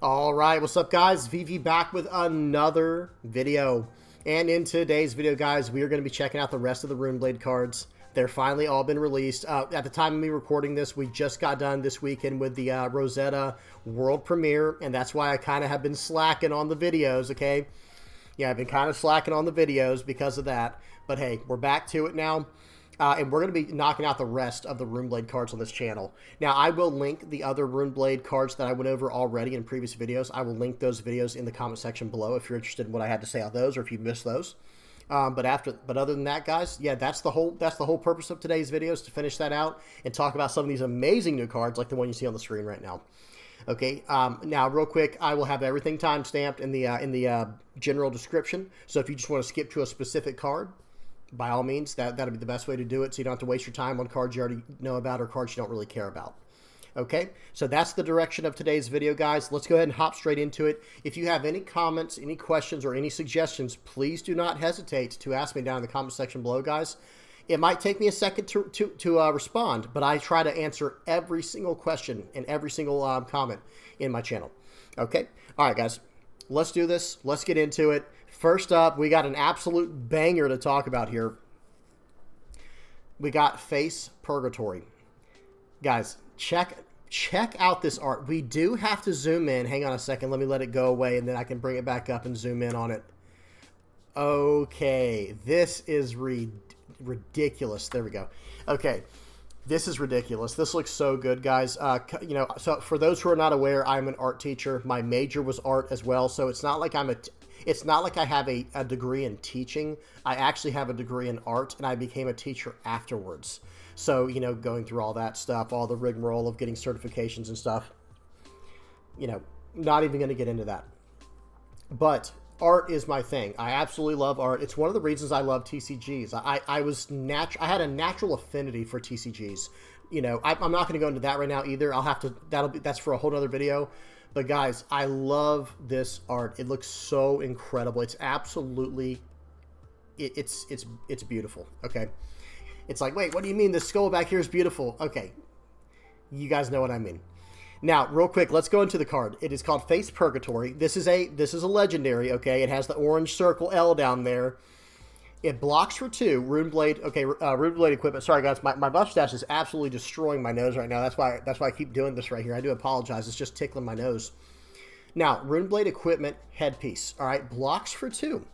All right, what's up, guys? VV back with another video. And in today's video, guys, we are going to be checking out the rest of the Runeblade cards. They're finally all been released. At the time of me recording this, we just got done this weekend with the Rosetta world premiere, and that's why I kind of have been slacking on the videos, okay? Yeah, I've been kind of slacking on the videos because of that. But hey, we're back to it now. And we're going to be knocking out the rest of the Runeblade cards on this channel. Now, I will link the other Runeblade cards that I went over already in previous videos. I will link those videos in the comment section below if you're interested in what I had to say on those or if you missed those. But other than that, guys, yeah, that's the whole purpose of today's video, is to finish that out and talk about some of these amazing new cards like the one you see on the screen right now. Okay, now real quick, I will have everything timestamped in the general description. So if you just want to skip to a specific card, by all means, that'll be the best way to do it, so you don't have to waste your time on cards you already know about or cards you don't really care about. Okay, so that's the direction of today's video, guys. Let's go ahead and hop straight into it. If you have any comments, any questions, or any suggestions, please do not hesitate to ask me down in the comment section below, guys. It might take me a second to respond, but I try to answer every single question and every single comment in my channel. Okay, all right, guys. Let's do this. Let's get into it. First up, we got an absolute banger to talk about here. We got Face Purgatory. Guys, check out this art. We do have to zoom in. Hang on a second. Let me let it go away, and then I can bring it back up and zoom in on it. Okay, this is ridiculous. There we go. Okay. This is ridiculous. This looks so good, guys. You know, so for those who are not aware, I'm an art teacher. My major was art as well, so it's not like it's not like I have a degree in teaching. I actually have a degree in art, and I became a teacher afterwards. So, you know, going through all that stuff, all the rigmarole of getting certifications and stuff, you know, not even going to get into that. But art is my thing. I absolutely love art. It's one of the reasons I love TCGs. I had a natural affinity for TCGs. You know, I'm not going to go into that right now either. That's for a whole other video. But guys, I love this art. It looks so incredible. It's absolutely, it's beautiful. Okay. It's like, wait, what do you mean? This skull back here is beautiful? Okay. You guys know what I mean. Now, real quick, let's go into the card. It is called Face Purgatory. This is a legendary, okay? It has the orange circle L down there. It blocks for 2. Runeblade, okay, Runeblade equipment. Sorry, guys, my mustache is absolutely destroying my nose right now. That's why I keep doing this right here. I do apologize. It's just tickling my nose. Now, Runeblade equipment headpiece, all right? Blocks for 2.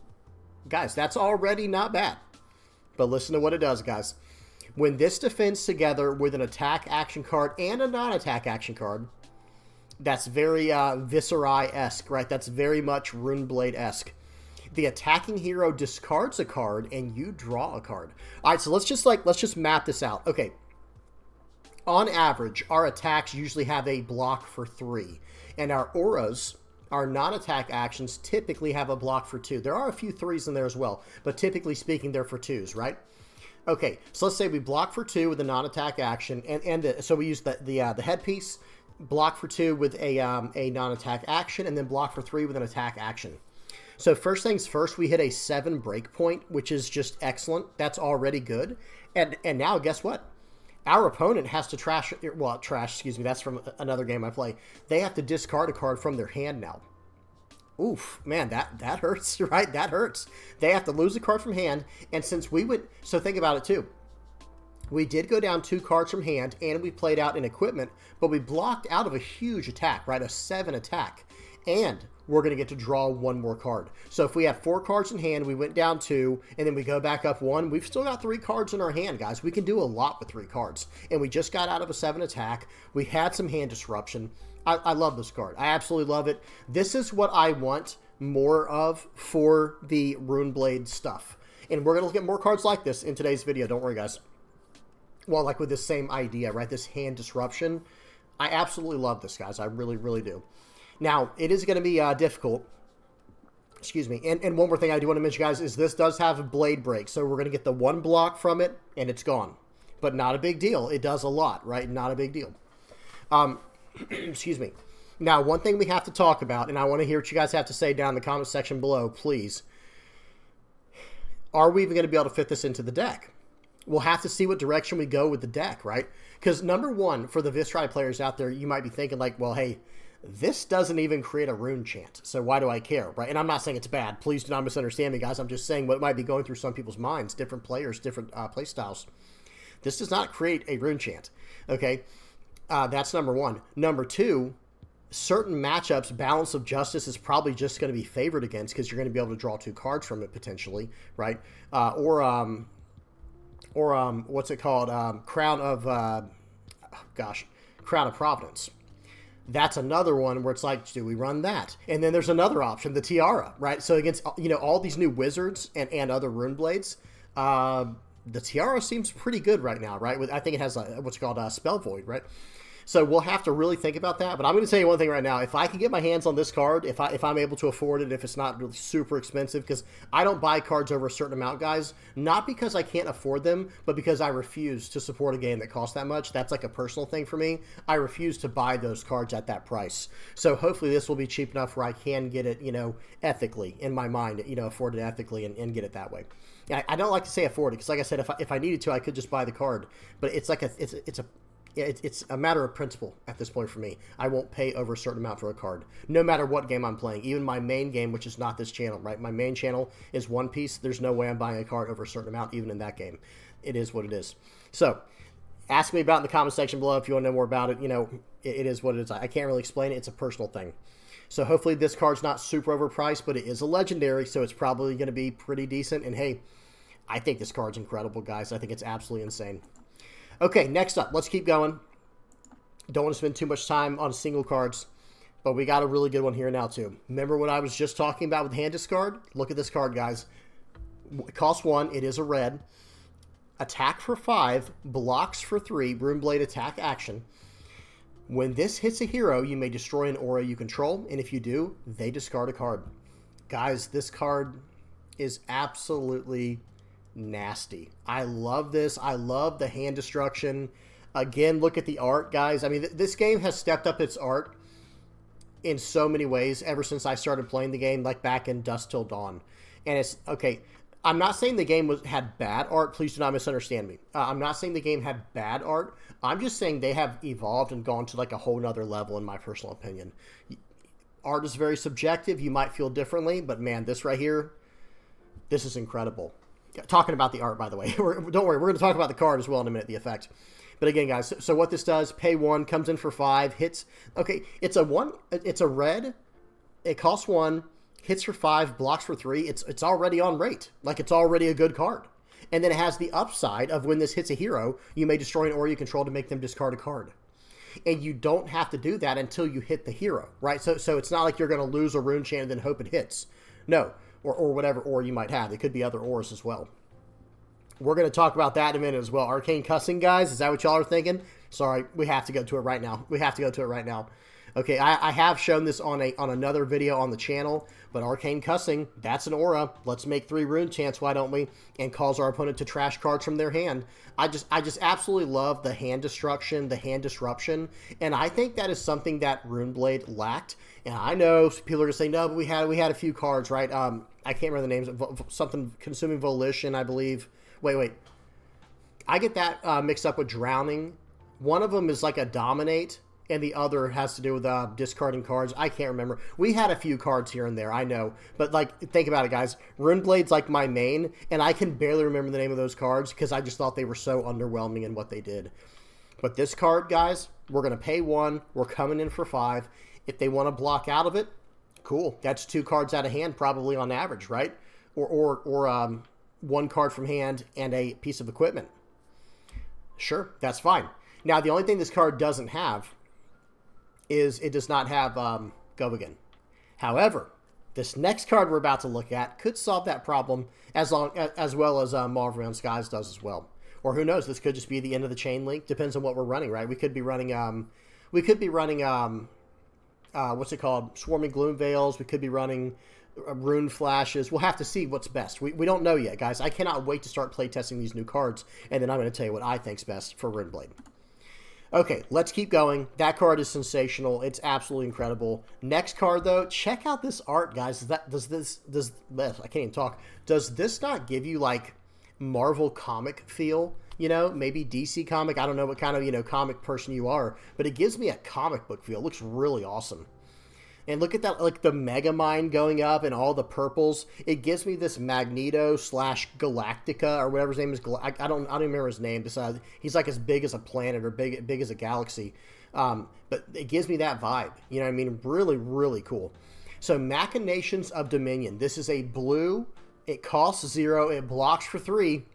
Guys, that's already not bad. But listen to what it does, guys. When this defends together with an attack action card and a non-attack action card, that's very Viserai-esque, right? That's very much Runeblade-esque. The attacking hero discards a card and you draw a card. All right, so let's just map this out. Okay. On average, our attacks usually have a block for 3, and our auras, our non-attack actions, typically have a block for 2. There are a few 3s in there as well, but typically speaking, they're for 2s, right? Okay, so let's say we block for 2 with a non-attack action, so we use the headpiece, block for 2 with a non-attack action, and then block for 3 with an attack action. So first things first, we hit a 7 breakpoint, which is just excellent. That's already good. And now, guess what? Our opponent has to excuse me, that's from another game I play. They have to discard a card from their hand now. Oof, man, that hurts, right? That hurts. They have to lose a card from hand, and since so think about it too. We did go down 2 cards from hand, and we played out an equipment, but we blocked out of a huge attack, right? A 7 attack, and we're going to get to draw 1 more card. So if we have 4 cards in hand, we went down 2, and then we go back up 1, we've still got 3 cards in our hand, guys. We can do a lot with 3 cards, and we just got out of a 7 attack. We had some hand disruption. I love this card. I absolutely love it. This is what I want more of for the Runeblade stuff. And we're going to look at more cards like this in today's video. Don't worry, guys. Well, like with this same idea, right? This hand disruption. I absolutely love this, guys. I really, really do. Now, it is going to be difficult. Excuse me. And one more thing I do want to mention, guys, is this does have a blade break. So we're going to get the 1 block from it, and it's gone. But not a big deal. It does a lot, right? Not a big deal. Excuse me. Now, one thing we have to talk about, and I want to hear what you guys have to say down in the comment section below, please. Are we even going to be able to fit this into the deck? We'll have to see what direction we go with the deck, right? Because number one, for the Viserai players out there, you might be thinking like, well, hey, This doesn't even create a rune chant, so why do I care, right? And I'm not saying it's bad. Please do not misunderstand me, guys. I'm just saying what might be going through some people's minds, different players, different play styles. This does not create a rune chant, okay? That's number one. Number two, certain matchups, Balance of Justice is probably just going to be favored against because you're going to be able to draw 2 cards from it potentially, right? Or what's it called? Crown of Providence. That's another one where it's like, do we run that? And then there's another option, the Tiara, right? So against, all these new wizards and other Runeblades, the Tiara seems pretty good right now, right? I think it has what's called a Spell Void, right? So we'll have to really think about that. But I'm going to tell you one thing right now. If I can get my hands on this card, if I'm able to afford it, if it's not really super expensive, because I don't buy cards over a certain amount, guys, not because I can't afford them, but because I refuse to support a game that costs that much. That's like a personal thing for me. I refuse to buy those cards at that price. So hopefully this will be cheap enough where I can get it, ethically, in my mind, afford it ethically and get it that way. I don't like to say afford it, because like I said, if I needed to, I could just buy the card. But it's like it's a matter of principle at this point for me. I won't pay over a certain amount for a card, no matter what game I'm playing. Even my main game, which is not this channel, right? My main channel is One Piece. There's no way I'm buying a card over a certain amount, even in that game. It is what it is. So, ask me about it in the comment section below if you want to know more about it. It is what it is. I can't really explain it. It's a personal thing. So, hopefully this card's not super overpriced, but it is a legendary, so it's probably going to be pretty decent. And hey, I think this card's incredible, guys. I think it's absolutely insane. Okay, next up, let's keep going. Don't want to spend too much time on single cards, but we got a really good one here now too. Remember what I was just talking about with hand discard? Look at this card, guys. It costs 1. It is a red. Attack for 5, blocks for 3, Runeblade attack action. When this hits a hero, you may destroy an aura you control, and if you do, they discard a card. Guys, this card is absolutely nasty. I love this. I love the hand destruction. Again, look at the art, guys. I mean, this game has stepped up its art in so many ways ever since I started playing the game, like back in Dusk Till Dawn. And it's, okay, I'm not saying the game had bad art. Please do not misunderstand me. I'm not saying the game had bad art. I'm just saying they have evolved and gone to like a whole nother level in my personal opinion. Art is very subjective. You might feel differently, but man, this right here, this is incredible. Talking about the art, by the way. Don't worry, we're going to talk about the card as well in a minute, the effect. But again, guys, so what this does, pay 1, comes in for 5, hits. Okay, it's a red. It costs 1, hits for 5, blocks for 3. It's already on rate. Like, it's already a good card. And then it has the upside of when this hits a hero, you may destroy an aura you control to make them discard a card. And you don't have to do that until you hit the hero, right? So it's not like you're going to lose a rune chant and then hope it hits. No. Or whatever aura you might have. It could be other auras as well. We're going to talk about that in a minute as well. Arcane cussing, guys. Is that what y'all are thinking? Sorry, we have to go to it right now. We have to go to it right now. Okay, I have shown this on another video on the channel, but Arcane cussing, that's an aura. Let's make 3 rune chants, why don't we? And cause our opponent to trash cards from their hand. I just absolutely love the hand destruction, the hand disruption, and I think that is something that Runeblade lacked. And I know people are going to say, no, but we had a few cards, right? I can't remember the names. Something Consuming Volition, I believe. Wait. I get that mixed up with Drowning. One of them is like a Dominate, and the other has to do with discarding cards. I can't remember. We had a few cards here and there, I know. But, like, think about it, guys. Runeblade's like my main, and I can barely remember the name of those cards because I just thought they were so underwhelming in what they did. But this card, guys, we're going to pay 1. We're coming in for 5. If they want to block out of it, cool. That's 2 cards out of hand probably on average, right? Or 1 card from hand and a piece of equipment. Sure, that's fine. Now, the only thing this card doesn't have is it does not have Go Again. However, this next card we're about to look at could solve that problem as well as Marvel on Skies does as well. Or who knows, this could just be the end of the chain link. Depends on what we're running, right? We could be running what's it called? Swarming Gloom Veils. We could be running Rune Flashes. We'll have to see what's best. We don't know yet, guys. I cannot wait to start playtesting these new cards, and then I'm going to tell you what I think's best for Runeblade. Okay, let's keep going. That card is sensational. It's absolutely incredible. Next card, though, check out this art, guys. I can't even talk. Does this not give you, like, Marvel comic feel? You know, maybe DC comic. I don't know what kind of, comic person you are, but it gives me a comic book feel. It looks really awesome. And look at that, like the Mega Mind going up and all the purples. It gives me this Magneto / Galactica or whatever his name is. I don't even remember his name. Besides, he's like as big as a planet or big as a galaxy. But it gives me that vibe. You know what I mean? Really, really cool. So Machinations of Dominion. This is a blue. It costs 0. It blocks for 3.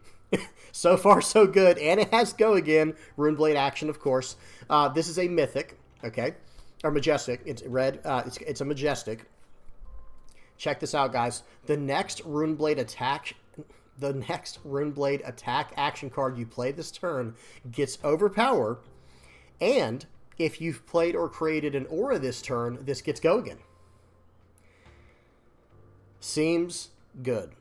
So far, so good. And it has Go Again. Runeblade action, of course. This is a mythic. Okay. Or majestic. It's red. It's a majestic. Check this out, guys. The next Runeblade attack action card you play this turn gets overpower, and if you've played or created an aura this turn, this gets Go Again. Seems good.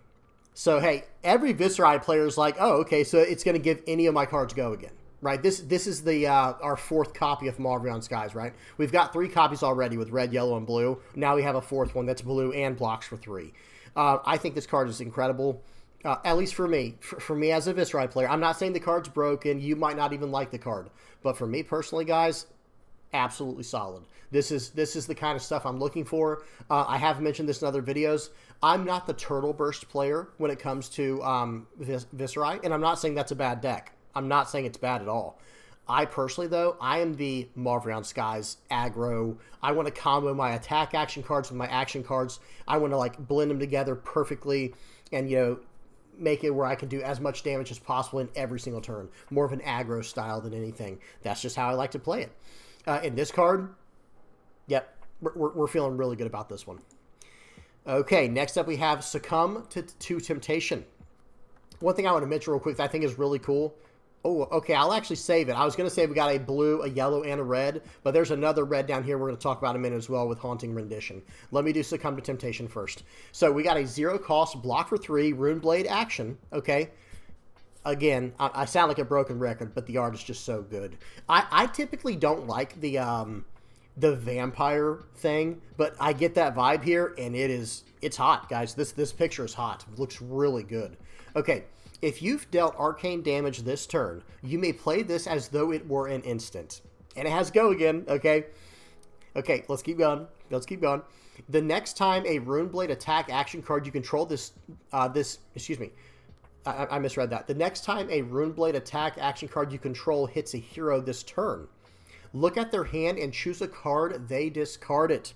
So hey, every Viserai player is like, oh, okay, so it's going to give any of my cards Go Again. Right, this is the our 4th copy of Marvion Skies, right? We've got 3 copies already with red, yellow, and blue. Now we have a 4th one that's blue and blocks for 3. I think this card is incredible, at least for me. For me as a Viserai player, I'm not saying the card's broken. You might not even like the card. But for me personally, guys, absolutely solid. This is the kind of stuff I'm looking for. I have mentioned this in other videos. I'm not the Turtle Burst player when it comes to Viserai, and I'm not saying that's a bad deck. I'm not saying it's bad at all. I personally, though, I am the Marvion Skies aggro. I want to combo my attack action cards with my action cards. I want to like blend them together perfectly and, you know, make it where I can do as much damage as possible in every single turn. More of an aggro style than anything. That's just how I like to play it. In this card, yep, we're feeling really good about this one. Okay, next up we have Succumb to Temptation. One thing I want to mention real quick that I think is really cool. Oh, okay, I'll actually save it. I was going to say we got a blue, a yellow, and a red, but there's another red down here we're going to talk about in a minute as well with Haunting Rendition. Let me do Succumb to Temptation first. So we got a 0 cost, block for 3, Runeblade action, okay? Again, I sound like a broken record, but the art is just so good. I typically don't like the vampire thing, but I get that vibe here, and it's hot, guys. This picture is hot. It looks really good. Okay. If you've dealt arcane damage this turn, you may play this as though it were an instant. And it has Go Again, okay? Okay, let's keep going. Let's keep going. The next time a Runeblade attack action card you control excuse me, I misread that. The next time a Runeblade attack action card you control hits a hero this turn, look at their hand and choose a card, they discard it.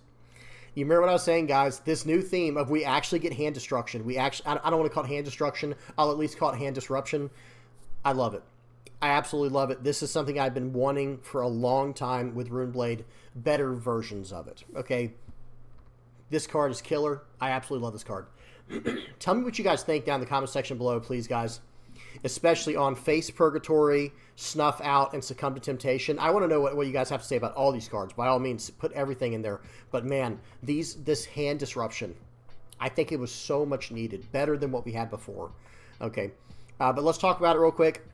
You remember what I was saying, guys? This new theme of we actually get hand destruction. I don't want to call it hand destruction. I'll at least call it hand disruption. I love it. I absolutely love it. This is something I've been wanting for a long time with Runeblade. Better versions of it. Okay? This card is killer. I absolutely love this card. Tell me what you guys think down in the comment section below, please, guys. Especially on Face Purgatory, Snuff Out, and Succumb to Temptation. I want to know what you guys have to say about all these cards. By all means, put everything in there. But man, this hand disruption, I think it was so much needed. Better than what we had before. Okay, but let's talk about it real quick.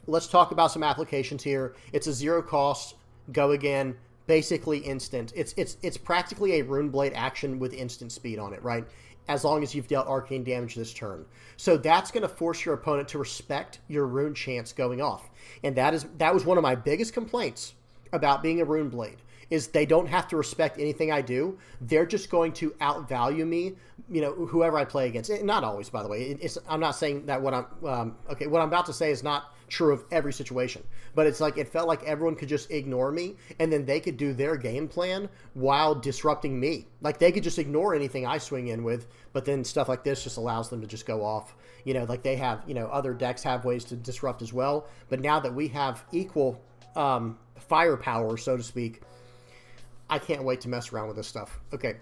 Let's talk about some applications here. It's a 0 cost, Go Again, basically instant. It's practically a Runeblade action with instant speed on it, right? As long as you've dealt arcane damage this turn. So that's going to force your opponent to respect your rune chance going off. And that was one of my biggest complaints about being a Runeblade, is they don't have to respect anything I do. They're just going to outvalue me, you know, whoever I play against. Not always, by the way. I'm not saying that what I'm about to say is not true of every situation. But it's like, it felt like everyone could just ignore me, and then they could do their game plan while disrupting me. Like, they could just ignore anything I swing in with, but then stuff like this just allows them to just go off. You know, like they have, you know, other decks have ways to disrupt as well. But now that we have equal firepower, so to speak, I can't wait to mess around with this stuff. Okay.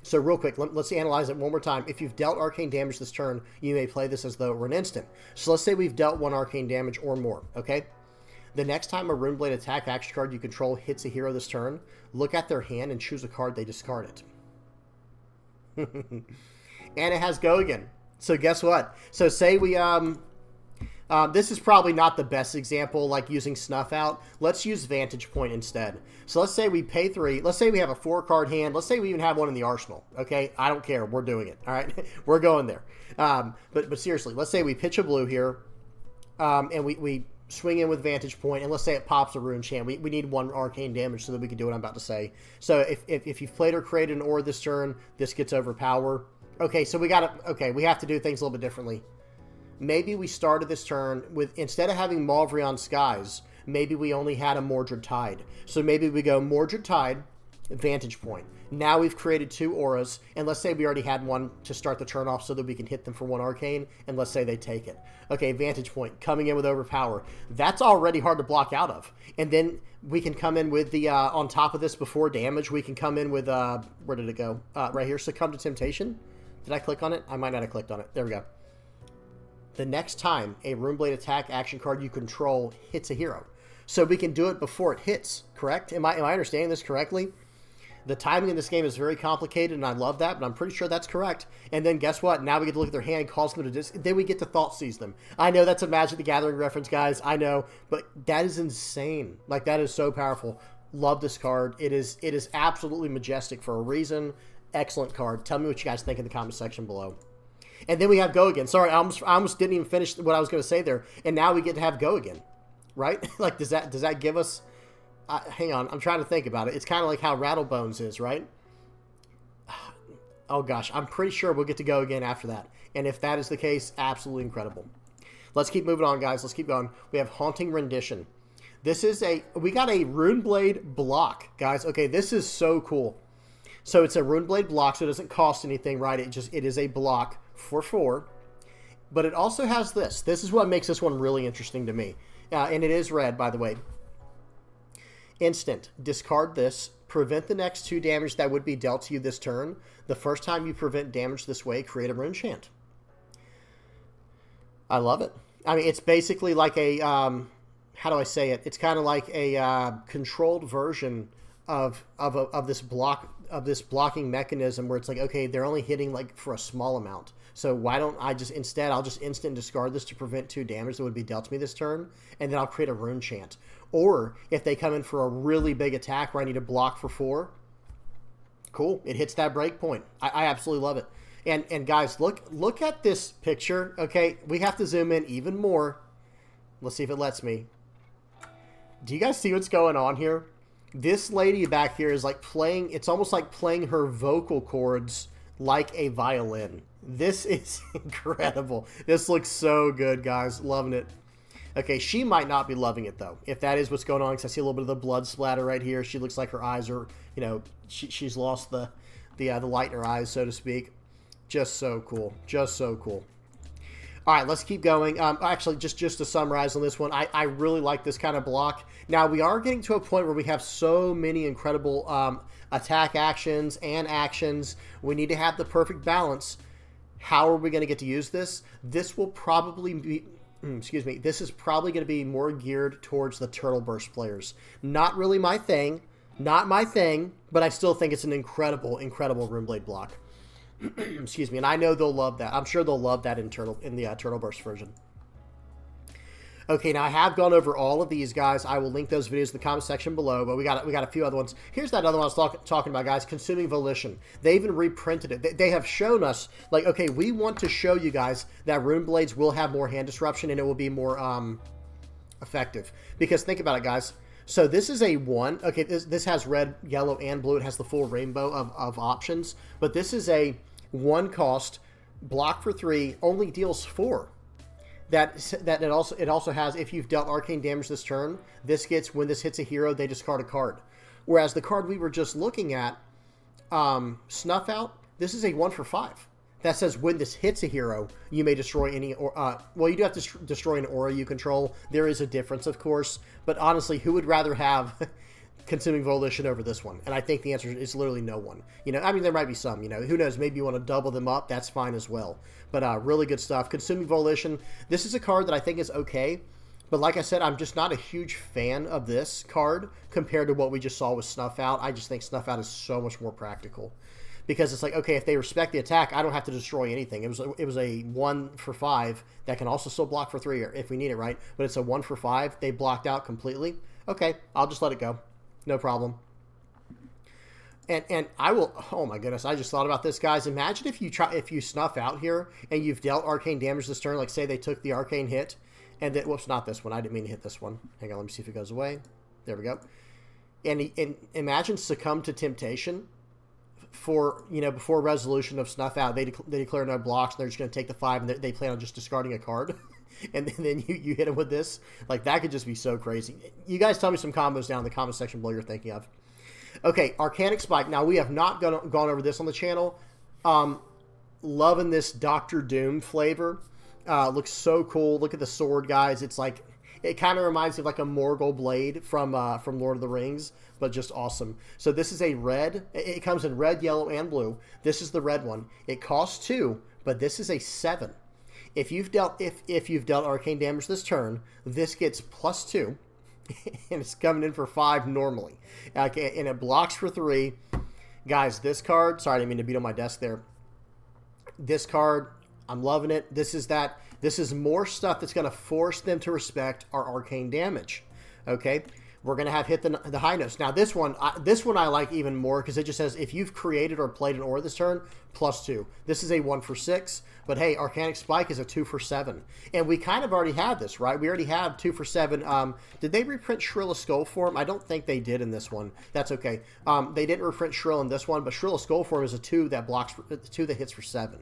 So real quick, let's analyze it one more time. If you've dealt arcane damage this turn, you may play this as though it were an instant. So let's say we've dealt 1 arcane damage or more, okay? The next time a Runeblade attack action card you control hits a hero this turn, look at their hand and choose a card, they discard it. And it has Go Again. So guess what? So say we, this is probably not the best example, like using Snuff Out. Let's use Vantage Point instead. So let's say we pay 3. Let's say we have a 4-card hand. Let's say we even have one in the arsenal. Okay, I don't care. We're doing it. All right, we're going there. But seriously, let's say we pitch a blue here, and we swing in with Vantage Point, and let's say it pops a Rune Chant. We need 1 arcane damage so that we can do what I'm about to say. So if you've played or created an aura this turn, this gets overpower. Okay, so we have to do things a little bit differently. Maybe we started this turn with, instead of having Malvrion Skies, maybe we only had a Mordred Tide. So maybe we go Mordred Tide, Vantage Point. Now we've created 2 auras, and let's say we already had one to start the turn off so that we can hit them for 1 arcane, and let's say they take it. Okay, Vantage Point, coming in with Overpower. That's already hard to block out of. And then we can come in with the, on top of this, before damage, we can come in with, where did it go? Right here, Succumb to Temptation. Did I click on it? I might not have clicked on it. There we go. The next time a Runeblade attack action card you control hits a hero. So we can do it before it hits, correct? Am I understanding this correctly? The timing in this game is very complicated, and I love that, but I'm pretty sure that's correct. And then guess what? Now we get to look at their hand, cause them to then we get to Thought Seize them. I know that's a Magic the Gathering reference, guys. I know, but that is insane. Like, that is so powerful. Love this card. It is absolutely majestic for a reason. Excellent card. Tell me what you guys think in the comment section below. And then we have Go Again. Sorry, I almost didn't even finish what I was going to say there. And now we get to have Go Again, right? Like, does that give us... hang on, I'm trying to think about it. It's kind of like how Rattlebones is, right? Oh gosh, I'm pretty sure we'll get to Go Again after that. And if that is the case, absolutely incredible. Let's keep moving on, guys. Let's keep going. We have Haunting Rendition. This is we got a Runeblade block, guys. Okay, this is so cool. So it's a Runeblade block, so it doesn't cost anything, right? It is a block for 4. But it also has this. This is what makes this one really interesting to me. And it is red, by the way. Instant. Discard this. Prevent the next 2 damage that would be dealt to you this turn. The first time you prevent damage this way, create a Rune Chant. I love it. I mean, it's basically like a... how do I say it? It's kind of like a controlled version of this blocking mechanism where it's like, okay, they're only hitting like for a small amount. So why don't I just instead, I'll just instant discard this to prevent 2 damage that would be dealt to me this turn, and then I'll create a Rune Chant. Or if they come in for a really big attack where I need to block for 4, cool, it hits that break point. I absolutely love it. And guys, look at this picture. Okay, we have to zoom in even more. Let's see if it lets me. Do you guys see what's going on here? This lady back here is like playing, it's almost like playing her vocal cords like a violin. This is incredible. This looks so good, guys. Loving it. Okay, she might not be loving it, though, if that is what's going on, because I see a little bit of the blood splatter right here. She looks like her eyes are, you know, she's lost the light in her eyes, so to speak. Just so cool. Just so cool. All right, let's keep going. Actually, just to summarize on this one, I really like this kind of block. Now, we are getting to a point where we have so many incredible attack actions and actions. We need to have the perfect balance. How are we going to get to use this? This will probably be... excuse me, this is probably going to be more geared towards the Turtle Burst players. Not really my thing. Not my thing, but I still think it's an incredible, incredible Runeblade block. Excuse me, and I know they'll love that. I'm sure they'll love that in the Turtle Burst version. Okay, now I have gone over all of these, guys. I will link those videos in the comment section below, but we got a few other ones. Here's that other one I was talking about, guys, Consuming Volition. They even reprinted it. They have shown us, like, okay, we want to show you guys that Runeblades will have more hand disruption and it will be more effective. Because think about it, guys. So this is a 1. Okay, this has red, yellow, and blue. It has the full rainbow of options. But this is a 1 cost, block for 3, only deals 4. It also has, if you've dealt arcane damage this turn, this gets, when this hits a hero, they discard a card. Whereas the card we were just looking at, Snuff Out, this is a 1 for 5. That says when this hits a hero, you may destroy any, well, you do have to destroy an aura you control. There is a difference, of course, but honestly, who would rather have Consuming Volition over this one? And I think the answer is literally no one. You know, I mean, there might be some, you know, who knows, maybe you want to double them up, that's fine as well. But really good stuff. Consuming Volition, this is a card that I think is okay, but like I said, I'm just not a huge fan of this card compared to what we just saw with Snuff Out. I just think Snuff Out is so much more practical. Because it's like, okay, if they respect the attack, I don't have to destroy anything. It was a 1 for 5 that can also still block for 3 if we need it, right? But it's a 1 for 5. They blocked out completely. Okay, I'll just let it go. No problem. And I will, oh my goodness, I just thought about this, guys. Imagine if you Snuff Out here and you've dealt arcane damage this turn, like say they took the arcane hit, And then, whoops, not this one. I didn't mean to hit this one. Hang on, let me see if it goes away. There we go. And imagine Succumb to Temptation for, before resolution of Snuff Out. They declare no blocks, and they're just going to take the 5, and they plan on just discarding a card. And then you hit them with this. Like, that could just be so crazy. You guys tell me some combos down in the comment section below you're thinking of. Okay, Arcanic Spike. Now, we have not gone over this on the channel. Loving this Doctor Doom flavor. Looks so cool. Look at the sword, guys. It's like, it kind of reminds me of like a Morgul blade from Lord of the Rings, but just awesome. So this is a red. It comes in red, yellow, and blue. This is the red one. It costs 2, but this is a 7. If you've dealt arcane damage this turn, this gets +2, and it's coming in for 5 normally. Okay, and it blocks for 3. Guys, this card. Sorry, I didn't mean to beat on my desk there. This card, I'm loving it. This is more stuff that's going to force them to respect our arcane damage. Okay, we're going to have hit the high notes. Now this one I like even more because it just says if you've created or played an aura this turn, +2. This is a 1 for 6, but hey, Arcanic Spike is a 2 for 7, and we kind of already have this, right? We already have 2 for 7. Did they reprint Shrill of Skull form? I don't think they did in this one. That's okay. They didn't reprint Shrill in this one, but Shrill of Skull form is a 2 that blocks 2 that hits for 7.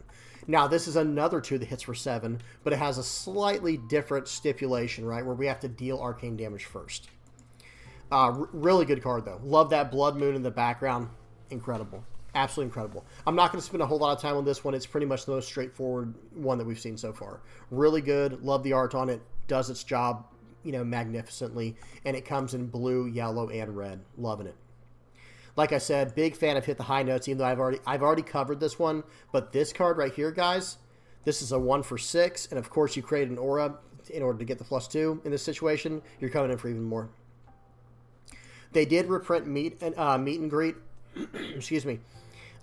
Now, this is another 2 that hits for 7, but it has a slightly different stipulation, right, where we have to deal arcane damage first. Really good card, though. Love that Blood Moon in the background. Incredible. Absolutely incredible. I'm not going to spend a whole lot of time on this one. It's pretty much the most straightforward one that we've seen so far. Really good. Love the art on it. Does its job, magnificently. And it comes in blue, yellow, and red. Loving it. Like I said, big fan of Hit the High Notes, even though I've already covered this one. But this card right here, guys, this is a 1 for 6. And, of course, you create an aura in order to get the +2 in this situation. You're coming in for even more. They did reprint Meet and Greet. Excuse me.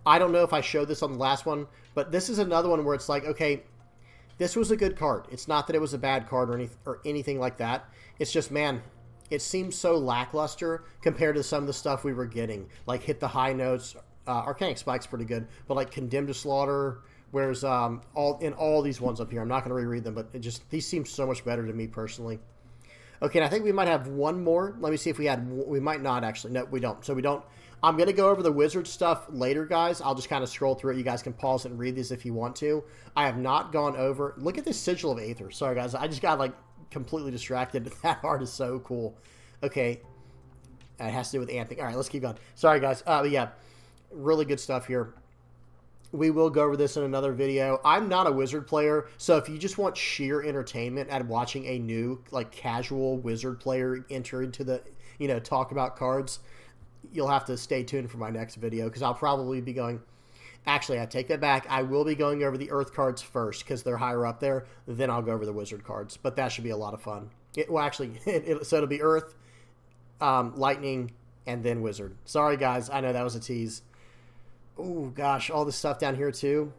I don't know if I showed this on the last one, but this is another one where it's like, okay, this was a good card. It's not that it was a bad card or anything like that. It's just, man, it seems so lackluster compared to some of the stuff we were getting. Like Hit the High Notes. Arcanic Spike's pretty good, but like Condemned to Slaughter, whereas all these ones up here, I'm not going to reread them, but these seem so much better to me personally. Okay, and I think we might have one more. Let me see if we might not actually. No, we don't. So we don't. I'm going to go over the wizard stuff later, guys. I'll just kind of scroll through it. You guys can pause it and read these if you want to. I have not gone over. Look at this Sigil of Aether. Sorry, guys. I just got like completely distracted. That art is so cool. Okay. It has to do with Anthony. All right, let's keep going. Sorry, guys. But yeah, really good stuff here. We will go over this in another video. I'm not a wizard player, so if you just want sheer entertainment at watching a new, like, casual wizard player enter into the, talk about cards, you'll have to stay tuned for my next video, because I'll probably be going... Actually, I take that back. I will be going over the Earth cards first, because they're higher up there. Then I'll go over the wizard cards, but that should be a lot of fun. So it'll be Earth, Lightning, and then Wizard. Sorry, guys. I know that was a tease. Oh, gosh, all this stuff down here, too.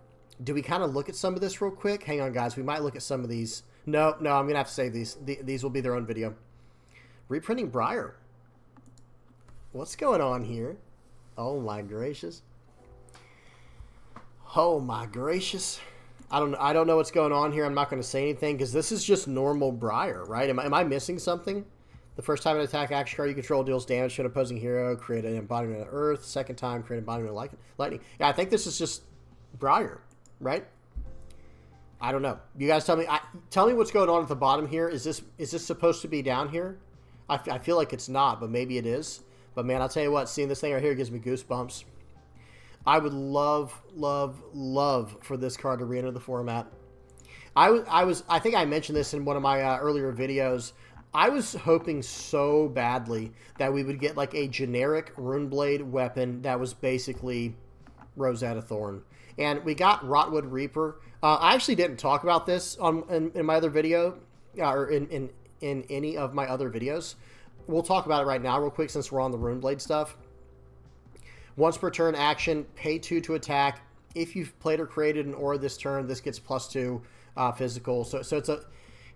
Do we kind of look at some of this real quick? Hang on, guys. We might look at some of these. No, I'm going to have to save these. These will be their own video. Reprinting Briar. What's going on here? Oh, my gracious. Oh, my gracious. I don't know what's going on here. I'm not going to say anything because this is just normal Briar, right? Am I missing something? The first time an attack action card you control deals damage to an opposing hero, create an embodiment of Earth. Second time, create an embodiment of Lightning. Yeah, I think this is just Briar, right? I don't know. You guys tell me. Tell me what's going on at the bottom here. Is this supposed to be down here? I feel like it's not, but maybe it is. But man, I'll tell you what. Seeing this thing right here gives me goosebumps. I would love, love, love for this card to re-enter the format. I think I mentioned this in one of my earlier videos. I was hoping so badly that we would get like a generic Runeblade weapon that was basically Rosetta Thorn. And we got Rotwood Reaper. I actually didn't talk about this in my other video, or in any of my other videos. We'll talk about it right now real quick since we're on the Runeblade stuff. Once per turn action, pay 2 to attack. If you've played or created an aura this turn, this gets +2 physical. So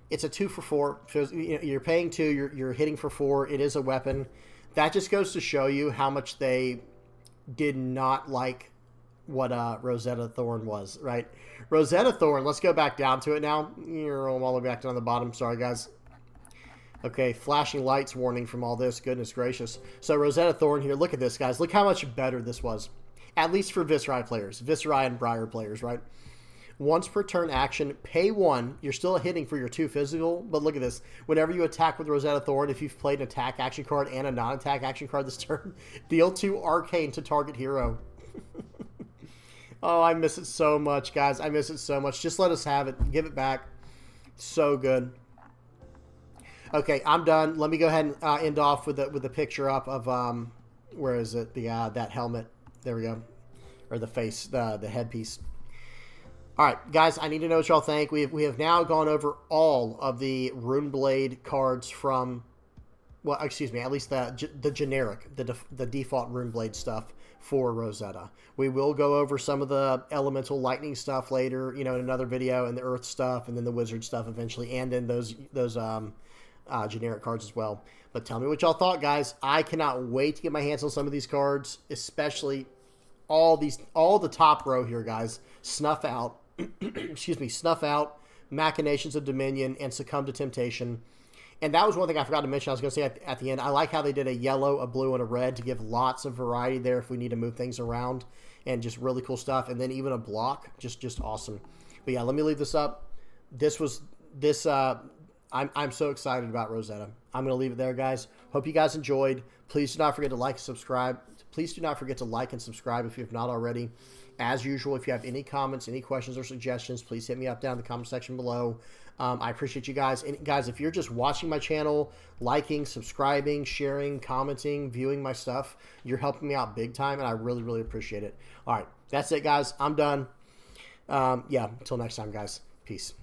it's a 2 for 4. You're paying 2. You're hitting for 4. It is a weapon. That just goes to show you how much they did not like what Rosetta Thorn was, right? Rosetta Thorn, let's go back down to it now. You're all the way back down the bottom. Sorry, guys. Okay, flashing lights warning from all this. Goodness gracious. So Rosetta Thorn here. Look at this, guys. Look how much better this was. At least for Viserai players. Viserai and Briar players, right? Once per turn action, pay 1. You're still hitting for your 2 physical, but look at this. Whenever you attack with Rosetta Thorn, if you've played an attack action card and a non-attack action card this turn, deal 2 arcane to target hero. Oh, I miss it so much, guys. I miss it so much. Just let us have it. Give it back. So good. Okay, I'm done. Let me go ahead and end off with the picture up of where is it? The that helmet. There we go. Or the face, the headpiece. All right, guys, I need to know what y'all think. We have now gone over all of the Runeblade cards from, well, excuse me, at least the generic, the default Runeblade stuff for Rosetta. We will go over some of the elemental lightning stuff later, you know, in another video, and the earth stuff, and then the wizard stuff eventually, and then those generic cards as well. But tell me what y'all thought, guys. I cannot wait to get my hands on some of these cards, especially all the top row here, guys. Snuff Out, excuse me, Snuff Out, Machinations of Dominion, and Succumb to Temptation. And that was one thing I forgot to mention. I was going to say at the end, I like how they did a yellow, a blue, and a red to give lots of variety there if we need to move things around, and just really cool stuff. And then even a block, just awesome. But yeah, let me leave this up. I'm so excited about Rosetta. I'm going to leave it there, guys. Hope you guys enjoyed. Please do not forget to like and subscribe. Please do not forget to like and subscribe if you have not already. As usual, if you have any comments, any questions or suggestions, please hit me up down in the comment section below. I appreciate you guys. And guys, if you're just watching my channel, liking, subscribing, sharing, commenting, viewing my stuff, you're helping me out big time, and I really, really appreciate it. All right, that's it, guys. I'm done. Yeah, until next time, guys. Peace.